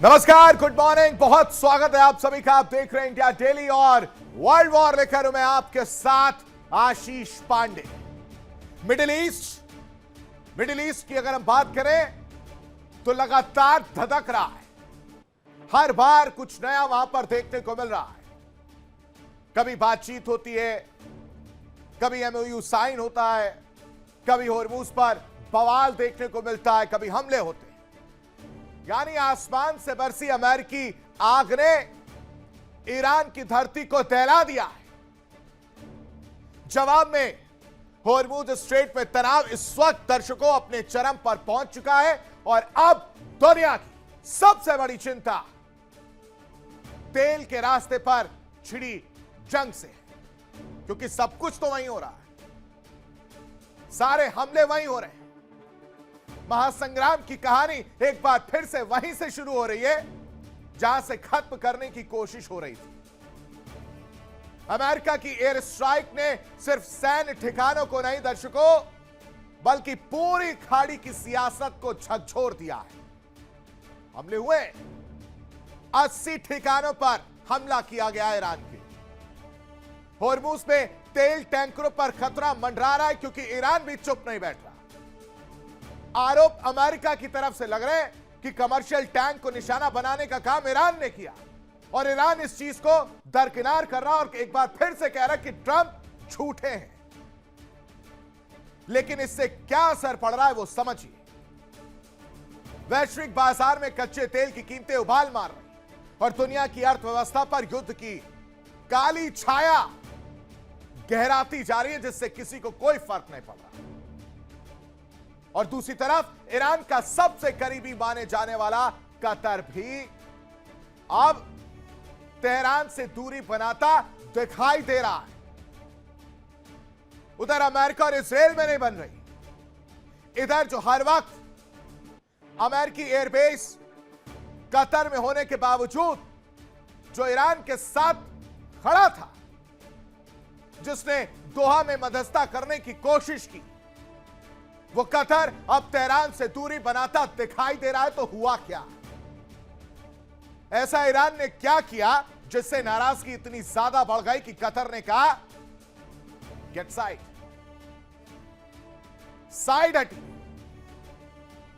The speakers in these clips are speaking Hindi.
नमस्कार, गुड मॉर्निंग, बहुत स्वागत है आप सभी का। आप देख रहे हैं इंडिया डेली और वर्ल्ड वॉर लेकर मैं आपके साथ आशीष पांडे। मिडिल ईस्ट की अगर हम बात करें तो लगातार धधक रहा है। हर बार कुछ नया वहां पर देखने को मिल रहा है। कभी बातचीत होती है, कभी एमओयू साइन होता है, कभी होर्मुज पर बवाल देखने को मिलता है, कभी हमले होते हैं। यानी आसमान से बरसी अमेरिकी आग ने ईरान की धरती को दहला दिया है। जवाब में होर्मुज स्ट्रेट में तनाव इस वक्त दर्शकों अपने चरम पर पहुंच चुका है और अब दुनिया की सबसे बड़ी चिंता तेल के रास्ते पर छिड़ी जंग से है, क्योंकि सब कुछ तो वहीं हो रहा है, सारे हमले वहीं हो रहे हैं। महासंग्राम की कहानी एक बार फिर से वहीं से शुरू हो रही है जहां से खत्म करने की कोशिश हो रही थी। अमेरिका की एयर स्ट्राइक ने सिर्फ सैन्य ठिकानों को नहीं दर्शकों, बल्कि पूरी खाड़ी की सियासत को झकझोर दिया है। हमले हुए 80 ठिकानों पर हमला किया गया ईरान के। होर्मुज में तेल टैंकरों पर खतरा मंडरा रहा है, क्योंकि ईरान भी चुप नहीं बैठ रहा। आरोप अमेरिका की तरफ से लग रहे हैं कि कमर्शियल टैंक को निशाना बनाने का काम ईरान ने किया और ईरान इस चीज को दरकिनार कर रहा और एक बार फिर से कह रहा कि ट्रंप झूठे हैं। लेकिन इससे क्या असर पड़ रहा है वो समझिए। वैश्विक बाजार में कच्चे तेल की कीमतें उबाल मार रही और दुनिया की अर्थव्यवस्था पर युद्ध की काली छाया गहराती जा रही है, जिससे किसी को कोई फर्क नहीं पड़ रहा। और दूसरी तरफ ईरान का सबसे करीबी माने जाने वाला कतर भी अब तेहरान से दूरी बनाता दिखाई दे रहा है। उधर अमेरिका और इजराइल में नहीं बन रही। इधर जो हर वक्त अमेरिकी एयरबेस कतर में होने के बावजूद जो ईरान के साथ खड़ा था, जिसने दोहा में मध्यस्थता करने की कोशिश की, वो कतर अब तेहरान से दूरी बनाता दिखाई दे रहा है। तो हुआ क्या? ऐसा ईरान ने क्या किया जिससे नाराजगी इतनी ज्यादा बढ़ गई कि कतर ने कहा गेट साइड हटी।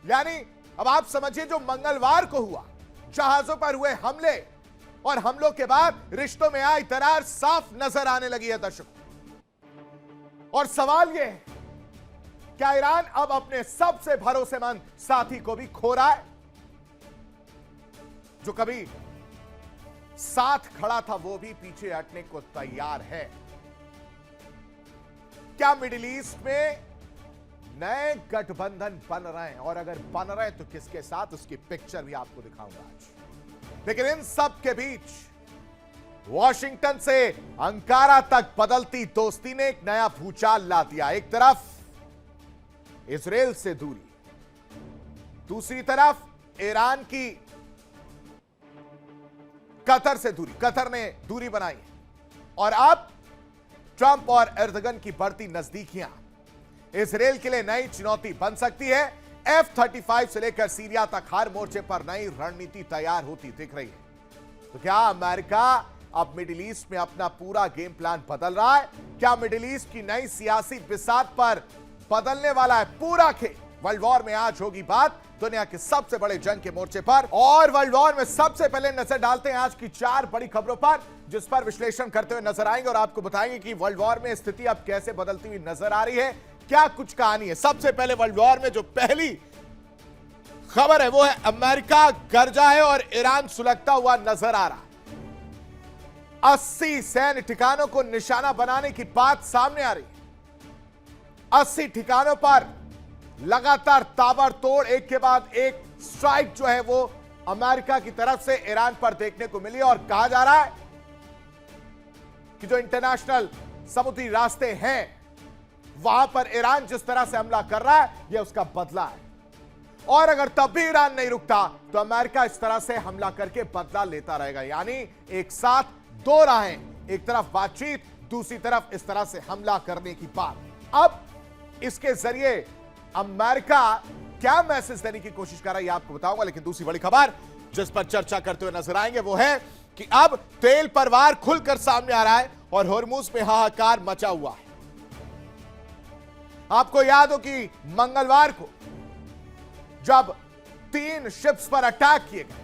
यानी अब आप समझिए, जो मंगलवार को हुआ, जहाजों पर हुए हमले और हमलों के बाद रिश्तों में आई दरार साफ नजर आने लगी है दर्शकों। और सवाल यह है, क्या ईरान अब अपने सबसे भरोसेमंद साथी को भी खो रहा है, जो कभी साथ खड़ा था, वो भी पीछे हटने को तैयार है? क्या मिडिल ईस्ट में नए गठबंधन बन रहे हैं, और अगर बन रहे हैं तो किसके साथ, उसकी पिक्चर भी आपको दिखाऊंगा आज। लेकिन इन सब के बीच वॉशिंगटन से अंकारा तक बदलती दोस्ती ने एक नया भूचाल ला दिया। एक तरफ इजराइल से दूरी, दूसरी तरफ ईरान की कतर से दूरी। कतर ने दूरी बनाई और अब ट्रंप और एर्दोगन की बढ़ती नजदीकियां इजराइल के लिए नई चुनौती बन सकती है। F-35 से लेकर सीरिया तक हर मोर्चे पर नई रणनीति तैयार होती दिख रही है। तो क्या अमेरिका अब मिडिल ईस्ट में अपना पूरा गेम प्लान बदल रहा है? क्या मिडिल ईस्ट की नई सियासी बिसात पर बदलने वाला है पूरा खेल? वर्ल्ड वॉर में आज होगी बात दुनिया के सबसे बड़े जंग के मोर्चे पर, और वर्ल्ड वॉर में सबसे पहले नजर डालते हैं आज की 4 बड़ी खबरों पर, जिस पर विश्लेषण करते हुए नजर आएंगे और आपको बताएंगे कि वर्ल्ड वॉर में स्थिति अब कैसे बदलती हुई नजर आ रही है, क्या कुछ कहानी है। सबसे पहले वर्ल्ड वॉर में जो पहली खबर है वो है अमेरिका गरजा है और ईरान सुलगता हुआ नजर आ रहा है। 80 सैन्य ठिकानों को निशाना बनाने की बात सामने आ रही है। 80 ठिकानों पर लगातार ताबड़तोड़ एक के बाद एक स्ट्राइक जो है वो अमेरिका की तरफ से ईरान पर देखने को मिली, और कहा जा रहा है कि जो इंटरनेशनल समुद्री रास्ते हैं वहां पर ईरान जिस तरह से हमला कर रहा है, यह उसका बदला है। और अगर तब भी ईरान नहीं रुकता तो अमेरिका इस तरह से हमला करके बदला लेता रहेगा। यानी एक साथ दो राहें, एक तरफ बातचीत, दूसरी तरफ इस तरह से हमला करने की बात। अब इसके जरिए अमेरिका क्या मैसेज देने की कोशिश कर रहा है आपको बताऊंगा। लेकिन दूसरी बड़ी खबर, जिस पर चर्चा करते हुए नजर आएंगे वो है कि अब तेल परवार खुलकर सामने आ रहा है और होर्मुज में हाहाकार मचा हुआ है। आपको याद हो कि मंगलवार को जब 3 शिप्स पर अटैक किए गए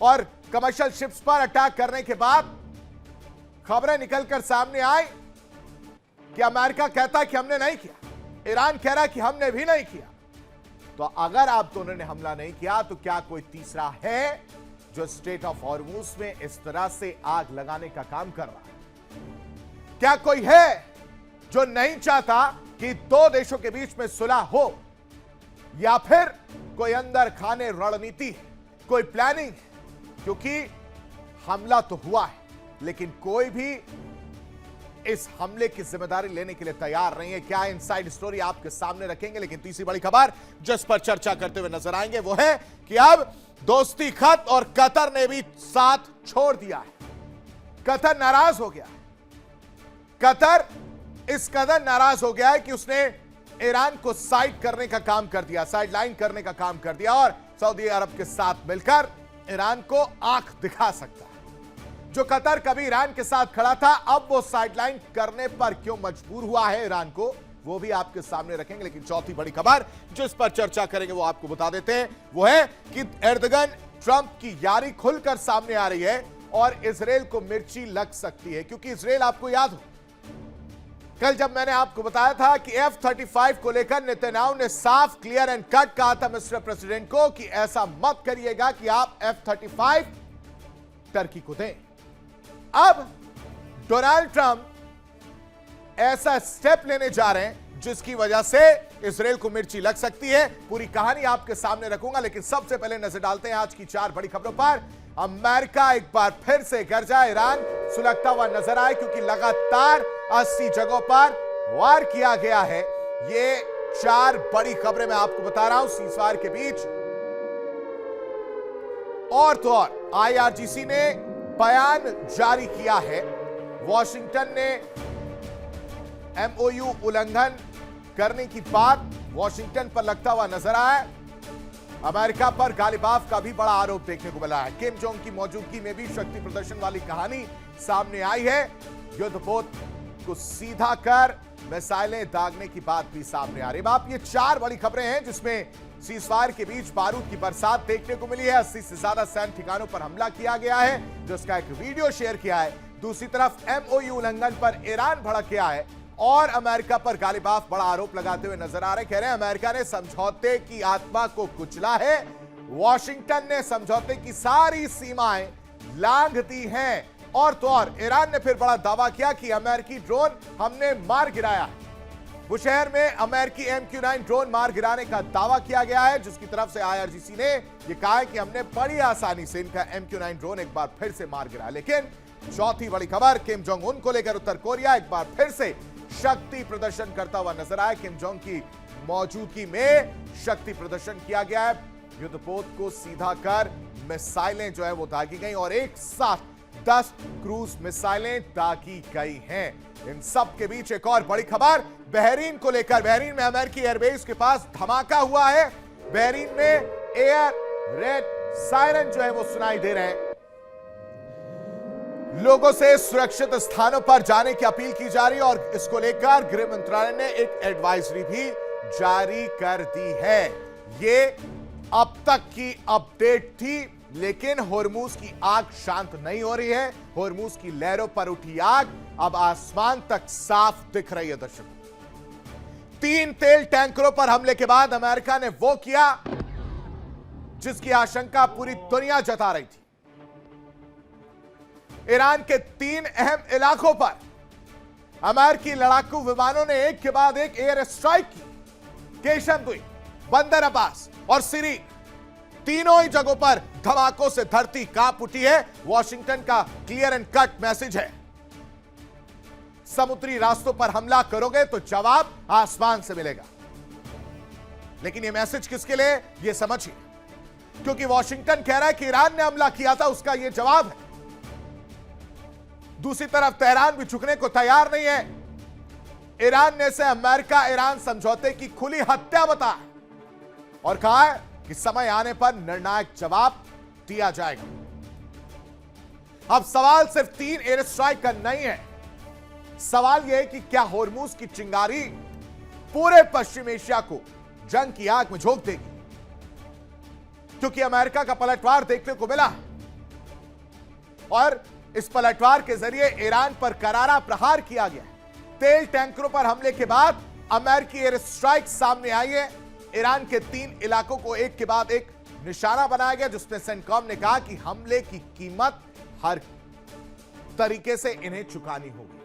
और कमर्शियल शिप्स पर अटैक करने के बाद खबरें निकलकर सामने आई कि अमेरिका कहता है कि हमने नहीं किया, ईरान कह रहा है कि हमने भी नहीं किया। तो अगर आप दोनों ने हमला नहीं किया तो क्या कोई तीसरा है जो स्ट्रेट ऑफ हॉर्मुज में इस तरह से आग लगाने का काम कर रहा है? क्या कोई है जो नहीं चाहता कि 2 देशों के बीच में सुलह हो, या फिर कोई अंदर खाने रणनीति है, कोई प्लानिंग है? क्योंकि हमला तो हुआ है लेकिन कोई भी इस हमले की जिम्मेदारी लेने के लिए तैयार नहीं है। क्या इनसाइड स्टोरी आपके सामने रखेंगे, लेकिन तीसरी बड़ी खबर जिस पर चर्चा करते हुए नजर आएंगे वो है कि अब दोस्ती खत और कतर ने भी साथ छोड़ दिया है। कतर नाराज हो गया है। कतर इस कदर नाराज हो गया है कि उसने ईरान को साइड करने का काम कर दिया, साइडलाइन करने का काम कर दिया और सऊदी अरब के साथ मिलकर ईरान को आंख दिखा सकता है। जो कतर कभी ईरान के साथ खड़ा था, अब वो साइडलाइन करने पर क्यों मजबूर हुआ है ईरान को, वो भी आपके सामने रखेंगे। लेकिन चौथी बड़ी खबर जिस पर चर्चा करेंगे वो आपको बता देते हैं, वो है कि एर्दोगन ट्रंप की यारी खुलकर सामने आ रही है और इजराइल को मिर्ची लग सकती है। क्योंकि इजराइल, आपको याद हो कल जब मैंने आपको बताया था कि F-35 को लेकर नेतन्याहू ने साफ क्लियर एंड कट कहा था मिस्टर प्रेसिडेंट को कि ऐसा मत करिएगा कि आप F-35 टर्की को दें। अब डोनाल्ड ट्रंप ऐसा स्टेप लेने जा रहे हैं जिसकी वजह से इजराइल को मिर्ची लग सकती है। पूरी कहानी आपके सामने रखूंगा, लेकिन सबसे पहले नजर डालते हैं आज की 4 बड़ी खबरों पर। अमेरिका एक बार फिर से गर्जा, ईरान सुलगता हुआ नजर आए क्योंकि लगातार 80 जगहों पर वार किया गया है। ये 4 बड़ी खबरें मैं आपको बता रहा हूं सीज़फायर के बीच। और तो और IRGC ने बयान जारी किया है। वॉशिंगटन ने MOU उल्लंघन करने की बात वॉशिंगटन पर लगता हुआ नजर आया। अमेरिका पर गालिबाफ का भी बड़ा आरोप देखने को मिला है। किम जोंग की मौजूदगी में भी शक्ति प्रदर्शन वाली कहानी सामने आई है। युद्धपोत को सीधा कर मिसाइलें दागने की बात भी सामने आ रही है। आप, ये 4 बड़ी खबरें हैं जिसमें सीज़फायर के बीच बारूद की बरसात देखने को मिली है। 80 से ज्यादा सैन्य ठिकानों पर हमला किया गया है जिसका एक वीडियो शेयर किया है। दूसरी तरफ MOU उल्लंघन पर ईरान भड़क गया है और अमेरिका पर गालिबाफ बड़ा आरोप लगाते हुए नजर आ रहे। कह रहे हैं अमेरिका ने समझौते की आत्मा को कुचला है, वॉशिंगटन ने समझौते की सारी सीमाएं लांघ दी हैं। और तो और ईरान ने फिर बड़ा दावा किया कि अमेरिकी ड्रोन हमने मार गिराया है। बुशहर में अमेरिकी MQ-9 ड्रोन मार गिराने का दावा किया गया है, जिसकी तरफ से IRGC ने यह कहा है कि हमने बड़ी आसानी से इनका MQ-9 ड्रोन एक बार फिर से मार गिराया। लेकिन चौथी बड़ी खबर, किम जोंग उन को लेकर उत्तर कोरिया एक बार फिर से शक्ति प्रदर्शन करता हुआ नजर आया। किम जोंग की मौजूदगी में शक्ति प्रदर्शन किया गया है। युद्धपोत को सीधा कर मिसाइलें जो है वो दागी गई और एक साथ 10 क्रूज मिसाइलें दागी गई हैं। इन सब के बीच एक और बड़ी खबर बहरीन को लेकर। बहरीन में अमेरिकी एयरबेस के पास धमाका हुआ है। बहरीन में एयर रेड सायरन जो है वो सुनाई दे रहे हैं। लोगों से सुरक्षित स्थानों पर जाने की अपील की जा रही है और इसको लेकर गृह मंत्रालय ने एक एडवाइजरी भी जारी कर दी है। ये अब तक की अपडेट थी, लेकिन होर्मुज की आग शांत नहीं हो रही है। होर्मुज की लहरों पर उठी आग अब आसमान तक साफ दिख रही है। दर्शकों, 3 तेल टैंकरों पर हमले के बाद अमेरिका ने वो किया जिसकी आशंका पूरी दुनिया जता रही थी। ईरान के 3 अहम इलाकों पर अमेरिकी लड़ाकू विमानों ने एक के बाद एक एयर स्ट्राइक की। केशनदुई, बंदर अब्बास और सिरी, तीनों ही जगहों पर धमाकों से धरती कांप उठी है। वॉशिंगटन का क्लियर एंड कट मैसेज है, समुद्री रास्तों पर हमला करोगे तो जवाब आसमान से मिलेगा। लेकिन यह मैसेज किसके लिए, यह समझिए, क्योंकि वॉशिंगटन कह रहा है कि ईरान ने हमला किया था, उसका यह जवाब है। दूसरी तरफ तेहरान भी झुकने को तैयार नहीं है। ईरान ने इसे अमेरिका ईरान समझौते की खुली हत्या बताया और कहा है कि समय आने पर निर्णायक जवाब दिया जाएगा। अब सवाल सिर्फ 3 एयर स्ट्राइक का नहीं है, सवाल यह है कि क्या होर्मुज की चिंगारी पूरे पश्चिम एशिया को जंग की आग में झोंक देगी, क्योंकि अमेरिका का पलटवार देखने को मिला और इस पलटवार के जरिए ईरान पर करारा प्रहार किया गया। तेल टैंकरों पर हमले के बाद अमेरिकी एयर स्ट्राइक सामने आई है। ईरान के 3 इलाकों को एक के बाद एक निशाना बनाया गया, जिसमें सेंटकॉम ने कहा कि हमले की कीमत हर तरीके से इन्हें चुकानी होगी।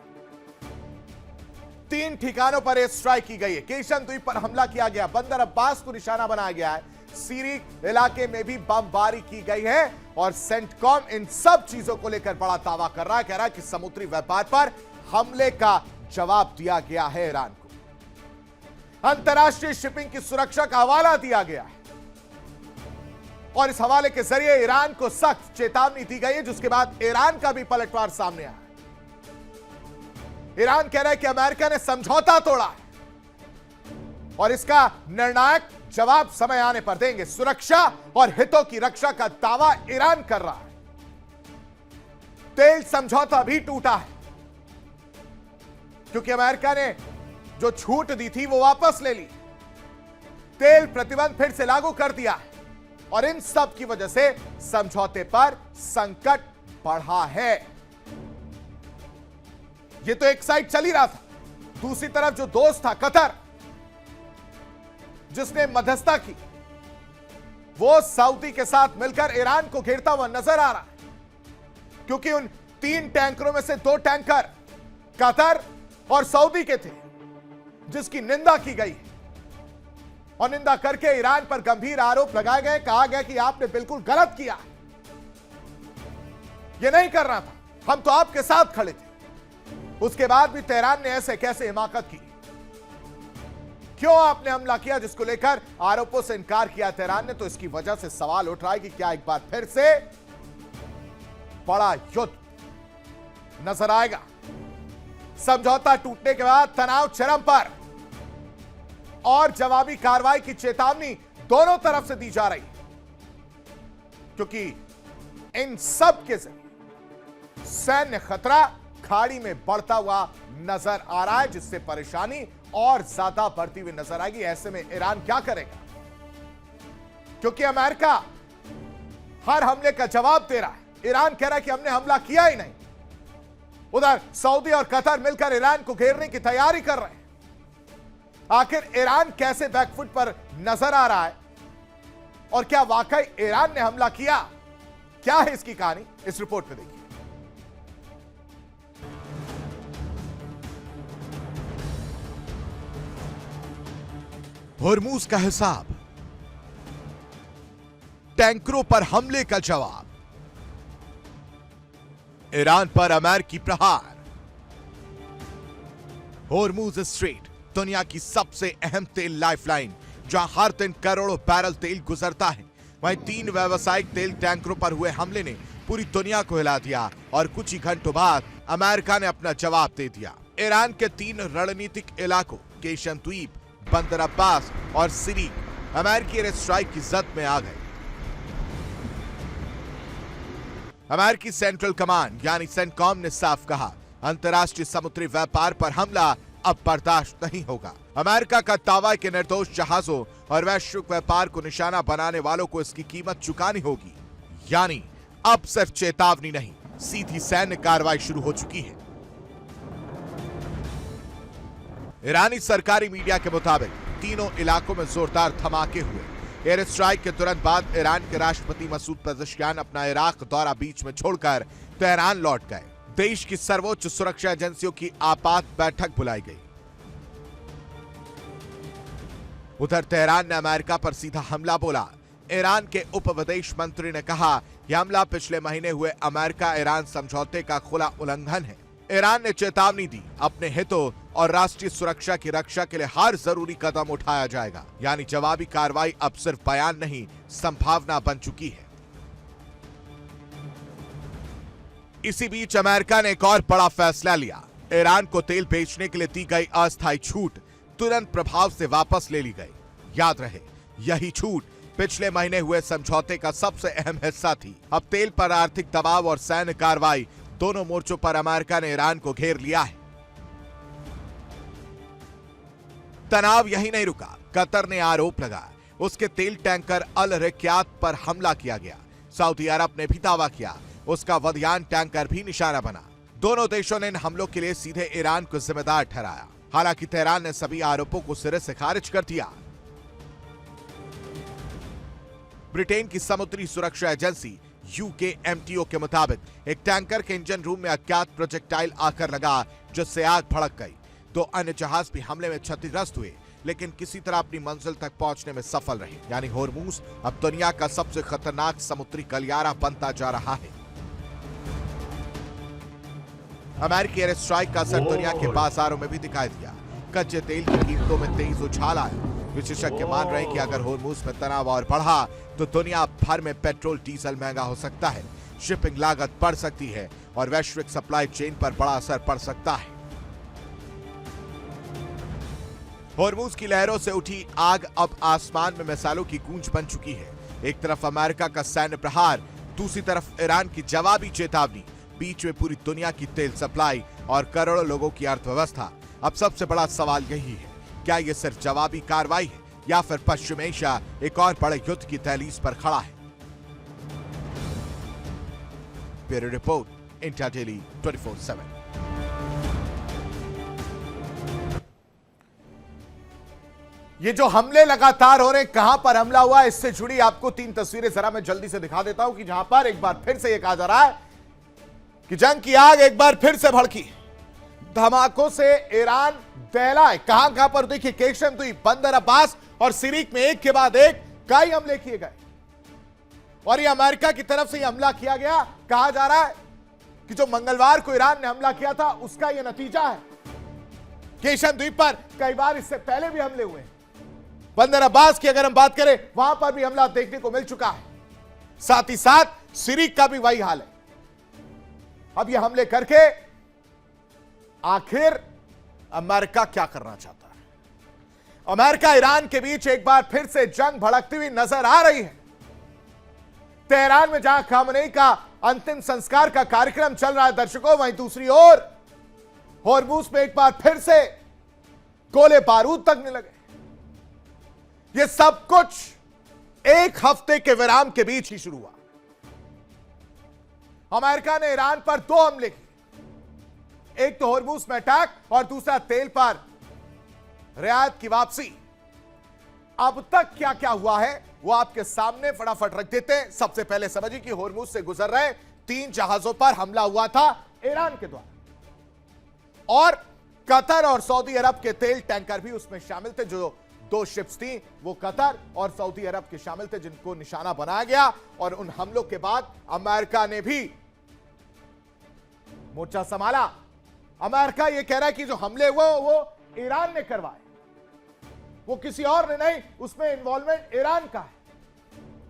3 ठिकानों पर एयर स्ट्राइक की गई है। केशन द्वीप पर हमला किया गया, बंदर अब्बास को निशाना बनाया गया है, सीरिक इलाके में भी बमबारी की गई है और सेंटकॉम इन सब चीजों को लेकर बड़ा दावा कर रहा है, कह रहा है कि समुद्री व्यापार पर हमले का जवाब दिया गया है ईरान को। अंतर्राष्ट्रीय शिपिंग की सुरक्षा का हवाला दिया गया है और इस हवाले के जरिए ईरान को सख्त चेतावनी दी गई है, जिसके बाद ईरान का भी पलटवार सामने आया। ईरान कह रहा है कि अमेरिका ने समझौता तोड़ा है और इसका निर्णायक जवाब समय आने पर देंगे। सुरक्षा और हितों की रक्षा का दावा ईरान कर रहा है। तेल समझौता भी टूटा है, क्योंकि अमेरिका ने जो छूट दी थी वो वापस ले ली, तेल प्रतिबंध फिर से लागू कर दिया है और इन सब की वजह से समझौते पर संकट बढ़ा है। ये तो एक साइड चल ही रहा था, दूसरी तरफ जो दोस्त था कतर, जिसने मध्यस्थता की, वो सऊदी के साथ मिलकर ईरान को घेरता हुआ नजर आ रहा है, क्योंकि उन 3 टैंकरों में से 2 टैंकर कतर और सऊदी के थे, जिसकी निंदा की गई और निंदा करके ईरान पर गंभीर आरोप लगाए गए। कहा गया कि आपने बिल्कुल गलत किया, यह नहीं करना था, हम तो आपके साथ खड़े थे। उसके बाद भी तेहरान ने ऐसे कैसे हिमाकत की, क्यों आपने हमला किया, जिसको लेकर आरोपों से इनकार किया तेहरान ने। तो इसकी वजह से सवाल उठ रहा है कि क्या एक बार फिर से बड़ा युद्ध नजर आएगा। समझौता टूटने के बाद तनाव चरम पर और जवाबी कार्रवाई की चेतावनी दोनों तरफ से दी जा रही है, क्योंकि इन सब के जरिए सैन्य खतरा खाड़ी में बढ़ता हुआ नजर आ रहा है, जिससे परेशानी और ज्यादा बढ़ती हुई नजर आएगी। ऐसे में ईरान क्या करेगा, क्योंकि अमेरिका हर हमले का जवाब दे रहा है। ईरान कह रहा है कि हमने हमला किया ही नहीं। उधर सऊदी और कतर मिलकर ईरान को घेरने की तैयारी कर रहे हैं। आखिर ईरान कैसे बैकफुट पर नजर आ रहा है और क्या वाकई ईरान ने हमला किया, क्या है इसकी कहानी, इस रिपोर्ट में देखिए। होर्मुज का हिसाब, टैंकरों पर हमले का जवाब, ईरान पर अमेरिकी प्रहार। होर्मुज स्ट्रेट दुनिया की सबसे अहम तेल लाइफलाइन, जहां हर दिन करोड़ों बैरल तेल गुजरता है, वहीं 3 व्यावसायिक तेल टैंकरों पर हुए हमले ने पूरी दुनिया को हिला दिया और कुछ ही घंटों बाद अमेरिका ने अपना जवाब दे दिया। ईरान के 3 रणनीतिक इलाकों केशन द्वीप, बंदर अब्बास और सिरीक अमेरिकी एयर स्ट्राइक की जद में आ गए। अमेरिकी सेंट्रल कमांड यानी सेंटकॉम ने साफ कहा, अंतर्राष्ट्रीय समुद्री व्यापार पर हमला अब बर्दाश्त नहीं होगा। अमेरिका का दावा है कि निर्दोष जहाजों और वैश्विक व्यापार को निशाना बनाने वालों को इसकी कीमत चुकानी होगी। यानी अब सिर्फ चेतावनी नहीं, सीधी सैन्य कार्रवाई शुरू हो चुकी है। ईरानी सरकारी मीडिया के मुताबिक तीनों इलाकों में जोरदार धमाके हुए। एयर स्ट्राइक के तुरंत बाद ईरान के राष्ट्रपति मसूद पेज़ेश्कियान अपना इराक दौरा बीच में छोड़कर तेहरान लौट गए। देश की सर्वोच्च सुरक्षा एजेंसियों की आपात बैठक बुलाई गई। उधर तेहरान ने अमेरिका पर सीधा हमला बोला। ईरान के उप विदेश मंत्री ने कहा, यह हमला पिछले महीने हुए अमेरिका ईरान समझौते का खुला उल्लंघन है। ईरान ने चेतावनी दी, अपने हितों और राष्ट्रीय सुरक्षा की रक्षा के लिए हर जरूरी कदम उठाया जाएगा। यानी जवाबी कार्रवाई अब सिर्फ बयान नहीं, संभावना बन चुकी है। इसी बीच अमेरिका ने एक और बड़ा फैसला लिया। ईरान को तेल बेचने के लिए दी गई अस्थायी छूट तुरंत प्रभाव से वापस ले ली गई। याद रहे, यही छूट पिछले महीने हुए समझौते का सबसे अहम हिस्सा थी। अब तेल पर आर्थिक दबाव और सैन्य कार्रवाई दोनों मोर्चों पर अमेरिका ने ईरान को घेर लिया है। तनाव यही नहीं रुका, कतर ने आरोप लगाया उसके तेल टैंकर अल रिक्यात पर हमला किया गया। सऊदी अरब ने भी दावा किया उसका वदयान टैंकर भी निशाना बना। दोनों देशों ने इन हमलों के लिए सीधे ईरान को जिम्मेदार ठहराया। हालांकि तेहरान ने सभी आरोपों को सिरे से खारिज कर दिया। ब्रिटेन की समुद्री सुरक्षा एजेंसी UKMTO के मुताबिक एक टैंकर के इंजन रूम में अज्ञात प्रोजेक्टाइल आकर लगा, जिससे आग भड़क गई। 2 अन्य जहाज भी हमले में क्षतिग्रस्त हुए, लेकिन किसी तरह अपनी मंजिल तक पहुंचने में सफल रहे। यानी होर्मुज अब दुनिया का सबसे खतरनाक समुद्री गलियारा बनता जा रहा है। अमेरिकी एयर स्ट्राइक का असर दुनिया के बाजारों में भी दिखाई दिया। कच्चे तेल की कीमतों में तेज उछाल आया। विशेषज्ञ मान रहे हैं कि अगर होर्मुज में तनाव और बढ़ा तो दुनिया भर में पेट्रोल डीजल महंगा हो सकता है, शिपिंग लागत बढ़ सकती है और वैश्विक सप्लाई चेन पर बड़ा असर पड़ सकता है। होर्मुज की लहरों से उठी आग अब आसमान में मिसाइलों की गूंज बन चुकी है। एक तरफ अमेरिका का सैन्य प्रहार, दूसरी तरफ ईरान की जवाबी चेतावनी, बीच में पूरी दुनिया की तेल सप्लाई और करोड़ों लोगों की अर्थव्यवस्था। अब सबसे बड़ा सवाल यही है, क्या यह सिर्फ जवाबी कार्रवाई है या फिर पश्चिम एशिया एक और बड़े युद्ध की दहलीज पर खड़ा है? Bureau report, India daily 24/7। ये जो हमले लगातार हो रहे हैं, कहां पर हमला हुआ, इससे जुड़ी आपको 3 तस्वीरें जरा मैं जल्दी से दिखा देता हूं कि जहां पर एक बार फिर से यह कहा जा रहा है कि जंग की आग एक बार फिर से भड़की। धमाकों से ईरान दहला है। कहां कहां पर देखिए, केशन द्वीप, बंदर अब्बास और सिरिक में एक के बाद एक कई हमले किए गए और ये अमेरिका की तरफ से हमला किया गया। कहा जा रहा है कि जो मंगलवार को ईरान ने हमला किया था उसका यह नतीजा है। केशन द्वीप पर कई बार इससे पहले भी हमले हुए हैं। बंदर अब्बास की अगर हम बात करें, वहां पर भी हमला देखने को मिल चुका है। साथ ही साथ सिरिक का भी वही हाल है। अब ये हमले करके आखिर अमेरिका क्या करना चाहता है? अमेरिका ईरान के बीच एक बार फिर से जंग भड़कती हुई नजर आ रही है। तेहरान में जहां खामनेई का अंतिम संस्कार का कार्यक्रम चल रहा है दर्शकों, वहीं दूसरी ओर होर्मुज में एक बार फिर से गोले बारूद तकने लगे। यह सब कुछ एक हफ्ते के विराम के बीच ही शुरू हुआ। अमेरिका ने ईरान पर 2 हमले किए, एक तो होर्मुज में अटैक और दूसरा तेल पर रियायत की वापसी। अब तक क्या क्या हुआ है वो आपके सामने फटाफट रख देते हैं। सबसे पहले समझिए कि होर्मुज से गुजर रहे 3 जहाजों पर हमला हुआ था ईरान के द्वारा और कतर और सऊदी अरब के तेल टैंकर भी उसमें शामिल थे। जो 2 शिप्स थी वो कतर और सऊदी अरब के शामिल थे, जिनको निशाना बनाया गया। और उन हमलों के बाद अमेरिका ने भी मोर्चा संभाला। अमेरिका यह कह रहा है कि जो हमले हुए वो ईरान ने करवाए, वो किसी और ने नहीं, उसमें इन्वॉल्वमेंट ईरान का है।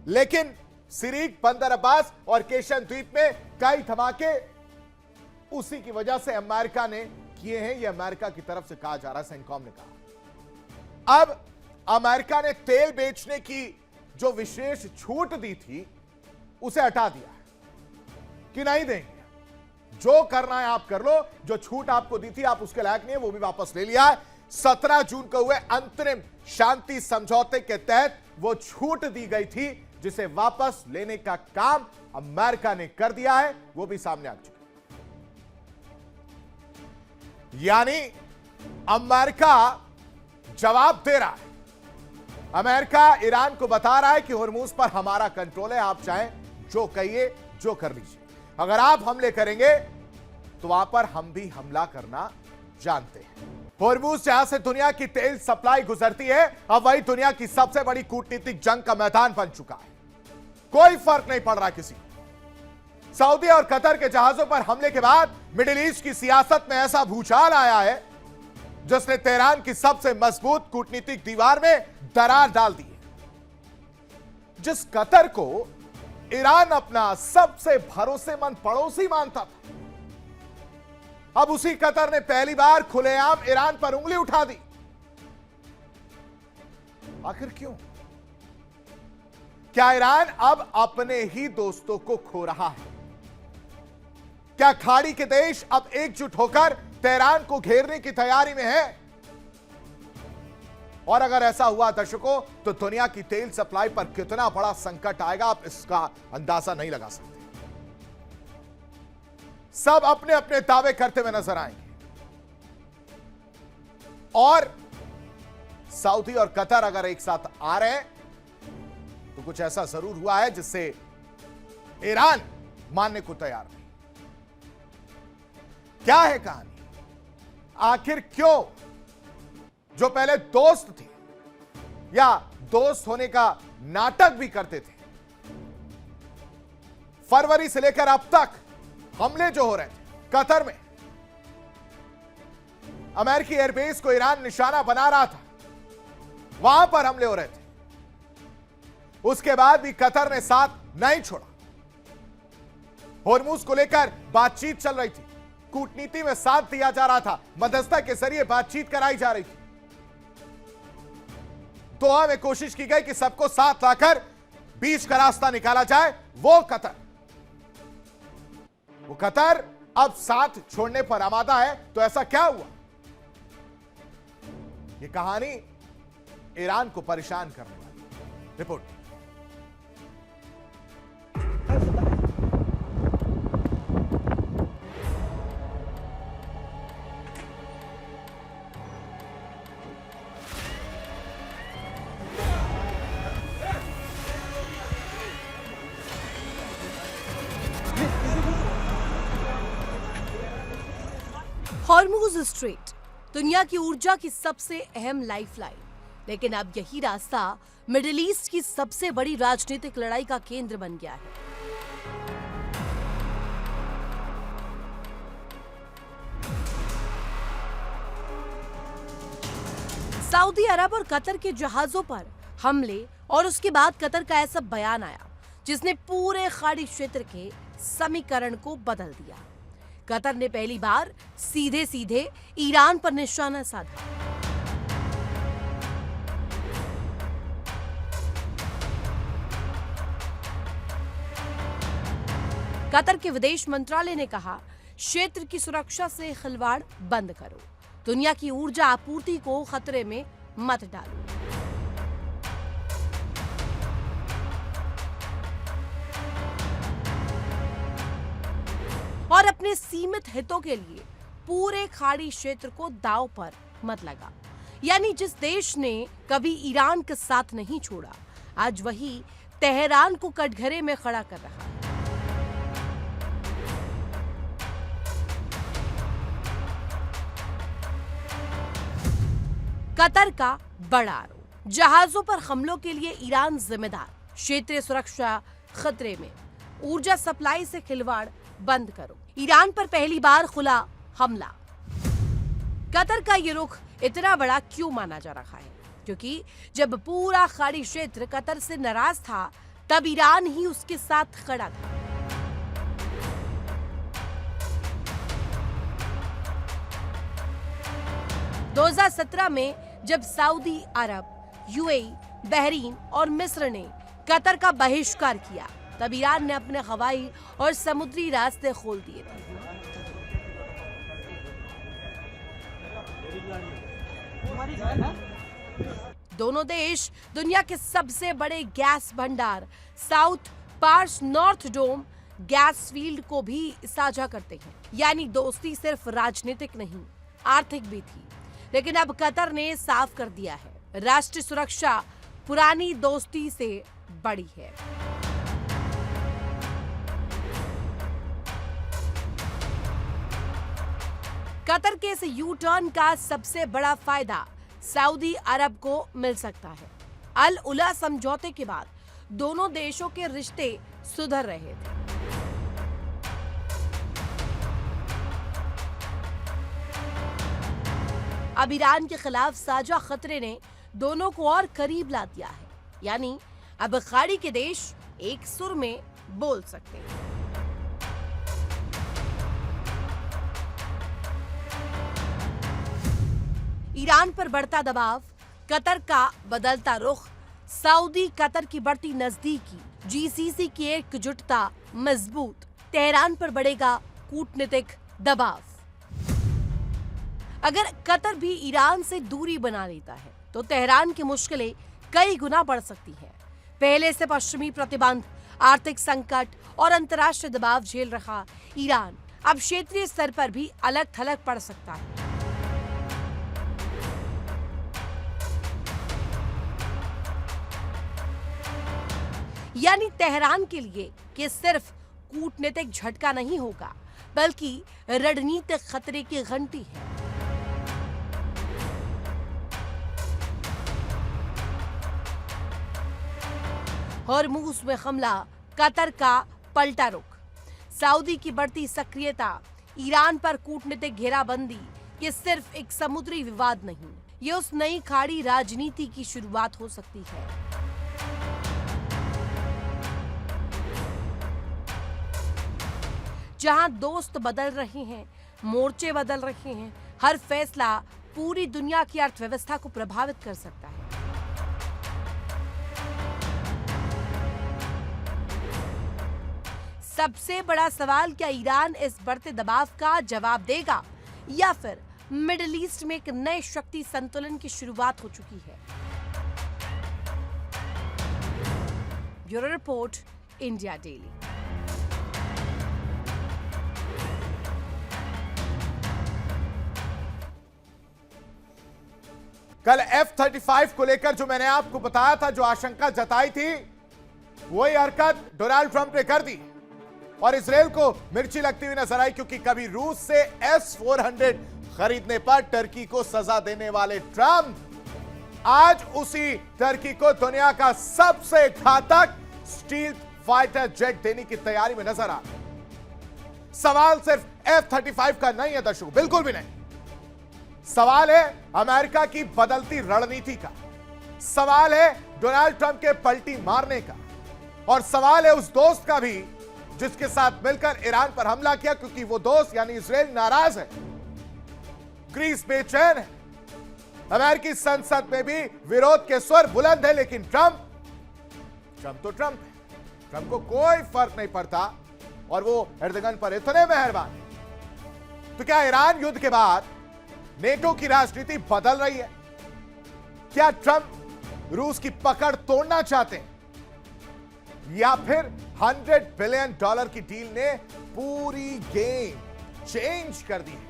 लेकिन सिरिक, बंदर अब्बास और केशन द्वीप में कई धमाके उसी की वजह से अमेरिका ने किए हैं। यह अमेरिका की तरफ से कहा जा रहा है, सेंटकॉम ने कहा। अब अमेरिका ने तेल बेचने की जो विशेष छूट दी थी उसे हटा दिया है कि नहीं देंगे, जो करना है आप कर लो, जो छूट आपको दी थी आप उसके लायक नहीं है, वो भी वापस ले लिया है। 17 जून को हुए अंतरिम शांति समझौते के तहत वो छूट दी गई थी, जिसे वापस लेने का काम अमेरिका ने कर दिया है, वो भी सामने आ चुका है। यानी अमेरिका जवाब दे रहा है। अमेरिका ईरान को बता रहा है कि होर्मुज पर हमारा कंट्रोल है, आप चाहें जो कहिए, जो कर लीजिए। अगर आप हमले करेंगे तो वहां पर हम भी हमला करना जानते हैं। होर्मुज जहां से दुनिया की तेल सप्लाई गुजरती है, अब वही दुनिया की सबसे बड़ी कूटनीतिक जंग का मैदान बन चुका है। कोई फर्क नहीं पड़ रहा किसी को। सऊदी और कतर के जहाजों पर हमले के बाद मिडिल ईस्ट की सियासत में ऐसा भूचाल आया है जिसने तेहरान की सबसे मजबूत कूटनीतिक दीवार में दरार डाल दी है। जिस कतर को ईरान अपना सबसे भरोसेमंद पड़ोसी मानता था, अब उसी कतर ने पहली बार खुलेआम ईरान पर उंगली उठा दी। आखिर क्यों? क्या ईरान अब अपने ही दोस्तों को खो रहा है? क्या खाड़ी के देश अब एकजुट होकर तेहरान को घेरने की तैयारी में है? और अगर ऐसा हुआ दर्शकों, तो दुनिया की तेल सप्लाई पर कितना बड़ा संकट आएगा, आप इसका अंदाजा नहीं लगा सकते। सब अपने अपने दावे करते हुए नजर आएंगे और सऊदी और कतर अगर एक साथ आ रहे हैं तो कुछ ऐसा जरूर हुआ है जिससे ईरान मानने को तैयार नहीं। क्या है कहानी? आखिर क्यों जो पहले दोस्त थे या दोस्त होने का नाटक भी करते थे, फरवरी से लेकर अब तक हमले जो हो रहे थे कतर में, अमेरिकी एयरबेस को ईरान निशाना बना रहा था, वहां पर हमले हो रहे थे, उसके बाद भी कतर ने साथ नहीं छोड़ा। होर्मुज को लेकर बातचीत चल रही थी, कूटनीति में साथ दिया जा रहा था, मध्यस्थता के जरिए बातचीत कराई जा रही थी। दोहा में कोशिश की गई कि सबको साथ लाकर बीच का रास्ता निकाला जाए। वो कतर अब साथ छोड़ने पर आमादा है। तो ऐसा क्या हुआ? यह कहानी ईरान को परेशान करने वाली। रिपोर्ट। हॉर्मुज स्ट्रेट दुनिया की ऊर्जा की सबसे अहम लाइफलाइन, लेकिन अब यही रास्ता मिडिल ईस्ट की सबसे बड़ी राजनीतिक लड़ाई का केंद्र बन गया है। सऊदी अरब और कतर के जहाजों पर हमले और उसके बाद कतर का ऐसा बयान आया जिसने पूरे खाड़ी क्षेत्र के समीकरण को बदल दिया। कतर ने पहली बार सीधे सीधे ईरान पर निशाना साधा। कतर के विदेश मंत्रालय ने कहा, क्षेत्र की सुरक्षा से खिलवाड़ बंद करो, दुनिया की ऊर्जा आपूर्ति को खतरे में मत डालो। और अपने सीमित हितों के लिए पूरे खाड़ी क्षेत्र को दांव पर मत लगा। यानी जिस देश ने कभी ईरान के साथ नहीं छोड़ा, आज वही तेहरान को कटघरे में खड़ा कर रहा है। कतर का बड़ा आरोप, जहाजों पर हमलों के लिए ईरान जिम्मेदार, क्षेत्रीय सुरक्षा खतरे में, ऊर्जा सप्लाई से खिलवाड़ बंद करो, ईरान पर पहली बार खुला हमला। कतर का ये रुख इतना बड़ा क्यों माना जा रहा है? क्योंकि जब पूरा खाड़ी क्षेत्र कतर से नाराज था, तब ईरान ही उसके साथ खड़ा था। दो 2017 में जब सऊदी अरब, यूएई, बहरीन और मिस्र ने कतर का बहिष्कार किया, तब ईरान ने अपने हवाई और समुद्री रास्ते खोल दिए थे। दोनों देश दुनिया के सबसे बड़े गैस भंडार साउथ पार्स नॉर्थ डोम गैस फील्ड को भी साझा करते हैं। यानी दोस्ती सिर्फ राजनीतिक नहीं, आर्थिक भी थी। लेकिन अब कतर ने साफ कर दिया है, राष्ट्रीय सुरक्षा पुरानी दोस्ती से बड़ी है। कतर के इस यू टर्न का सबसे बड़ा फायदा सऊदी अरब को मिल सकता है। अल उला समझौते के बाद दोनों देशों के रिश्ते सुधर रहे थे। अब ईरान के खिलाफ साझा खतरे ने दोनों को और करीब ला दिया है। यानी अब खाड़ी के देश एक सुर में बोल सकते हैं। ईरान पर बढ़ता दबाव, कतर का बदलता रुख, सऊदी कतर की बढ़ती नजदीकी, जीसीसी की एकजुटता मजबूत, तेहरान पर बढ़ेगा कूटनीतिक दबाव। अगर कतर भी ईरान से दूरी बना लेता है तो तेहरान की मुश्किलें कई गुना बढ़ सकती हैं। पहले से पश्चिमी प्रतिबंध, आर्थिक संकट और अंतर्राष्ट्रीय दबाव झेल रहा ईरान अब क्षेत्रीय स्तर पर भी अलग थलग पड़ सकता है। यानी तेहरान के लिए कि सिर्फ कूटनीतिक झटका नहीं होगा, बल्कि रणनीतिक खतरे की घंटी है। हॉर्मुज़ में हमला, कतर का पलटा रुख, सऊदी की बढ़ती सक्रियता, ईरान पर कूटनीतिक घेराबंदी, ये सिर्फ एक समुद्री विवाद नहीं, ये उस नई खाड़ी राजनीति की शुरुआत हो सकती है। जहां दोस्त बदल रहे हैं, मोर्चे बदल रहे हैं, हर फैसला पूरी दुनिया की अर्थव्यवस्था को प्रभावित कर सकता है। सबसे बड़ा सवाल, क्या ईरान इस बढ़ते दबाव का जवाब देगा या फिर मिडिल ईस्ट में एक नए शक्ति संतुलन की शुरुआत हो चुकी है। Bureau report, India daily. कल F-35 को लेकर जो मैंने आपको बताया था, जो आशंका जताई थी, वही हरकत डोनाल्ड ट्रंप ने कर दी और इजराइल को मिर्ची लगती हुई नजर आई, क्योंकि कभी रूस से S-400 खरीदने पर टर्की को सजा देने वाले ट्रंप आज उसी टर्की को दुनिया का सबसे घातक स्टील फाइटर जेट देने की तैयारी में नजर आ रहा। सवाल सिर्फ F-35 का नहीं है दर्शकों, बिल्कुल भी नहीं। सवाल है अमेरिका की बदलती रणनीति का, सवाल है डोनाल्ड ट्रंप के पलटी मारने का, और सवाल है उस दोस्त का भी जिसके साथ मिलकर ईरान पर हमला किया, क्योंकि वो दोस्त यानी इजराइल नाराज है, ग्रीस बेचैन है, अमेरिकी संसद में भी विरोध के स्वर बुलंद है, लेकिन ट्रंप तो ट्रंप है, ट्रंप को कोई फर्क नहीं पड़ता और वो एर्दोगन पर इतने मेहरबान। तो क्या ईरान युद्ध के बाद नेटो की राजनीति बदल रही है? क्या ट्रंप रूस की पकड़ तोड़ना चाहते हैं, या फिर $100 बिलियन की डील ने पूरी गेम चेंज कर दी है?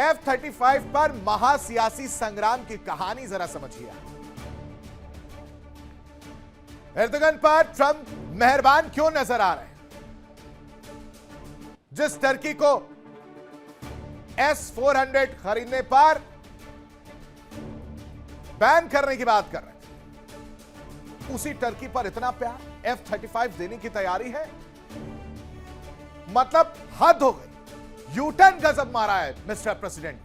F-35 पर महासियासी संग्राम की कहानी जरा समझिए। एर्दोगन पर ट्रंप मेहरबान क्यों नजर आ रहे हैं? जिस टर्की को S-400 खरीदने पर बैन करने की बात कर रहे थे, उसी टर्की पर इतना प्यार, F-35 देने की तैयारी है। मतलब हद हो गई, यूटर्न गजब मारा है मिस्टर प्रेसिडेंट।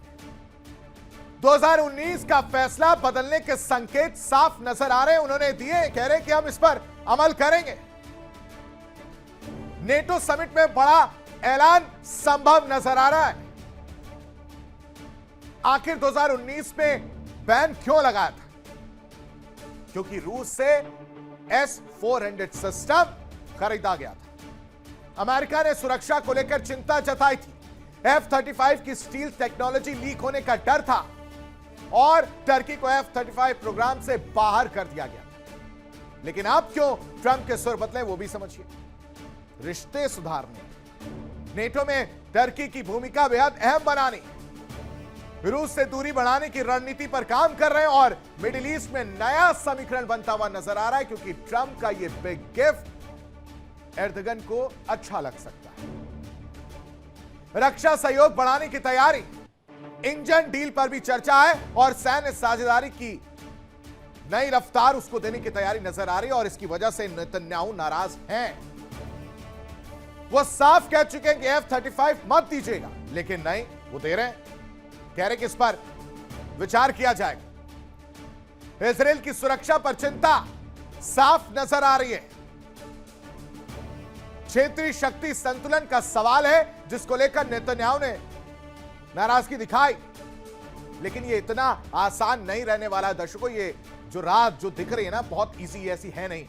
2019 का फैसला बदलने के संकेत साफ नजर आ रहे हैं, उन्होंने दिए, कह रहे हैं कि हम इस पर अमल करेंगे। नेटो समिट में बड़ा ऐलान संभव नजर आ रहा है। आखिर 2019 में बैन क्यों लगाया था? क्योंकि रूस से S-400 सिस्टम खरीदा गया था। अमेरिका ने सुरक्षा को लेकर चिंता जताई थी। F-35 की स्टील टेक्नोलॉजी लीक होने का डर था और टर्की को F-35 प्रोग्राम से बाहर कर दिया गया था। लेकिन अब क्यों ट्रंप के सुर बदले, वो भी समझिए। रिश्ते सुधारने, नेटो में टर्की की भूमिका बेहद अहम बनानी, रूस से दूरी बढ़ाने की रणनीति पर काम कर रहे हैं और मिडिल ईस्ट में नया समीकरण बनता हुआ नजर आ रहा है, क्योंकि ट्रंप का यह बिग गिफ्ट एर्दोगन को अच्छा लग सकता है। रक्षा सहयोग बढ़ाने की तैयारी, इंजन डील पर भी चर्चा है और सैन्य साझेदारी की नई रफ्तार उसको देने की तैयारी नजर आ रही है, और इसकी वजह से नेतन्याहू नाराज हैं। वो साफ कह चुके हैं कि F-35 मत दीजिएगा, लेकिन नहीं, वो दे रहे हैं, कह रहे कि इस पर विचार किया जाएगा। इजराइल की सुरक्षा पर चिंता साफ नजर आ रही है। क्षेत्रीय शक्ति संतुलन का सवाल है, जिसको लेकर नेतन्याहू ने नाराजगी दिखाई, लेकिन ये इतना आसान नहीं रहने वाला। दर्शकों, ये जो राह जो दिख रही है ना, बहुत इजी ऐसी है नहीं।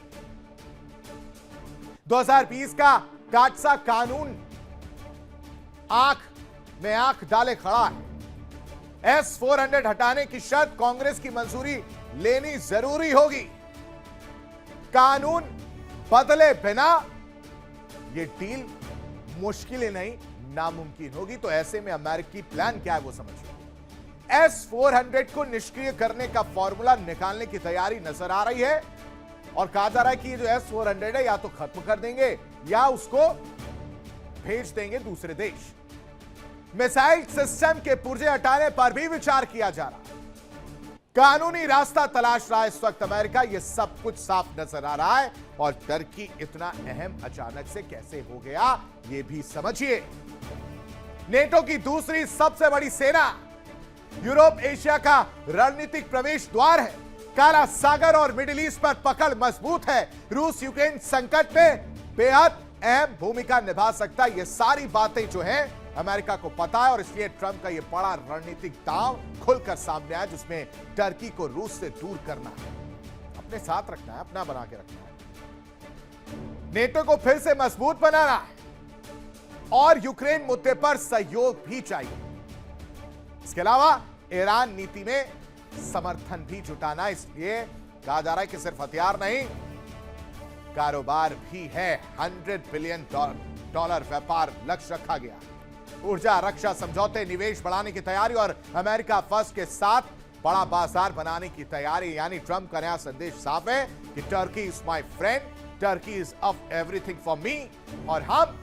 2020 का काटसा कानून आंख में आंख डाले खड़ा है। S-400 हटाने की शर्त कांग्रेस की मंजूरी लेनी जरूरी होगी। कानून बदले बिना यह डील मुश्किल ही नहीं, नामुमकिन होगी। तो ऐसे में अमेरिकी प्लान क्या है वो समझिए। S-400 को निष्क्रिय करने का फॉर्मूला निकालने की तैयारी नजर आ रही है और कहा जा रहा है कि ये जो S-400 है या तो खत्म कर देंगे या उसको भेज देंगे दूसरे देश। मिसाइल सिस्टम के पुर्जे हटाने पर भी विचार किया जा रहा है। कानूनी रास्ता तलाश रहा है इस वक्त अमेरिका, यह सब कुछ साफ नजर आ रहा है। और टर्की इतना अहम अचानक से कैसे हो गया यह भी समझिए। नेटो की दूसरी सबसे बड़ी सेना यूरोप एशिया का रणनीतिक प्रवेश द्वार है। काला सागर और मिडिल ईस्ट पर पकड़ मजबूत है। रूस यूक्रेन संकट में बेहद अहम भूमिका निभा सकता है। ये सारी बातें जो हैं अमेरिका को पता है और इसलिए ट्रंप का यह बड़ा रणनीतिक दांव खुलकर सामने आया, जिसमें टर्की को रूस से दूर करना है, अपने साथ रखना है, अपना बना के रखना है, नेटो को फिर से मजबूत बनाना है और यूक्रेन मुद्दे पर सहयोग भी चाहिए। इसके अलावा ईरान नीति में समर्थन भी जुटाना, इसलिए कहा जा रहा है कि सिर्फ हथियार नहीं, कारोबार भी है। $100 बिलियन व्यापार लक्ष्य रखा गया। ऊर्जा रक्षा समझौते, निवेश बढ़ाने की तैयारी और अमेरिका फर्स्ट के साथ बड़ा बाजार बनाने की तैयारी। यानी ट्रंप का नया संदेश साफ है कि Turkey is my friend, Turkey is of everything for me और हम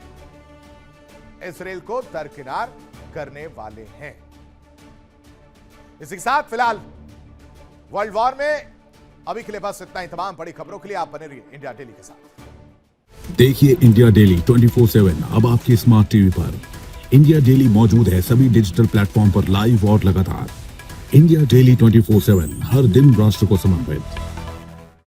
इसराइल को दरकिनार करने वाले हैं। इसी के साथ फिलहाल वर्ल्ड वॉर में अभी के लिए बस इतना ही। तमाम बड़ी खबरों के लिए आप बने रहिए इंडिया डेली के साथ। देखिए इंडिया डेली 24/7 अब आपके स्मार्ट टीवी पर। इंडिया डेली मौजूद है सभी डिजिटल प्लेटफॉर्म पर लाइव और लगातार। इंडिया डेली 24/7 हर दिन राष्ट्र को समर्पित।